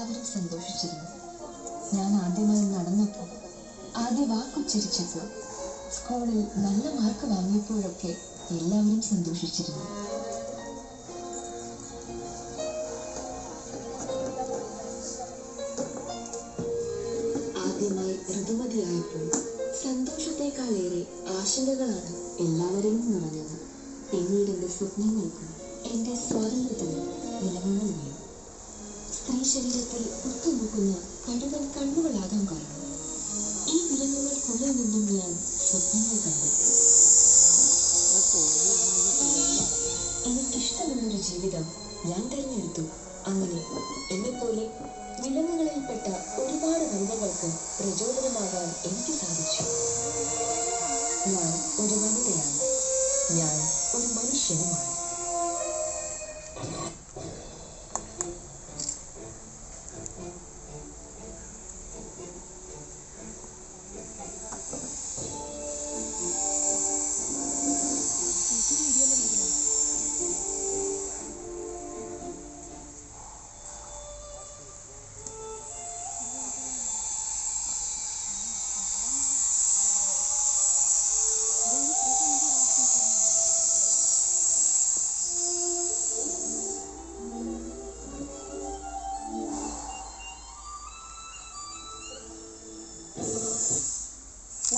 എല്ലാവരും സന്തോഷിച്ചിരുന്നു. ഞാൻ ആദ്യമായി നടന്നപ്പോൾ, ആദ്യ വാക്കുച്ചരിച്ചപ്പോൾ, സ്കൂളിൽ നല്ല മാർക്ക് വാങ്ങിയപ്പോഴൊക്കെ എല്ലാവരും സന്തോഷിച്ചിരുന്നു. ആദ്യമായി ഋതുമതിയായപ്പോൾ സന്തോഷത്തെക്കാളേറെ ആശങ്കകളാണ് എല്ലാവരെയും നിറഞ്ഞത്. പിന്നീട് എൻ്റെ സ്വപ്നങ്ങൾക്കും എൻ്റെ സ്വാതന്ത്ര്യത്തിനും വിലങ്ങുകൾ വീണു. സ്ത്രീ ശരീരത്തിൽ ഉറ്റുനോക്കുന്ന കടുവൻ കണ്ണുകളാകാൻ കാരണം ഈ വിലങ്ങുകൾക്കുള്ളിൽ നിന്നും ഞാൻ സ്വപ്നങ്ങൾ കണ്ടു. എനിക്കിഷ്ടമുള്ളൊരു ജീവിതം ഞാൻ തിരഞ്ഞെടുത്തു. അങ്ങനെ എന്നെപ്പോലെ വിലങ്ങുകളിൽപ്പെട്ട ഒരുപാട് വനിതകൾക്ക് പ്രചോദനമാകാൻ എനിക്ക് സാധിച്ചു. ഞാൻ ഒരു വനിതയാണ്. ഞാൻ ഒരു മനുഷ്യനുമാണ്.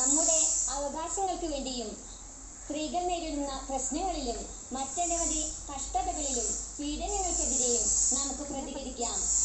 നമ്മുടെ അവകാശങ്ങൾക്ക് വേണ്ടിയും സ്ത്രീകൾ നേരിടുന്ന പ്രശ്നങ്ങളിലും മറ്റനവധി കഷ്ടതകളിലും പീഡനങ്ങൾക്കെതിരെയും നമുക്ക് പ്രതികരിക്കാം.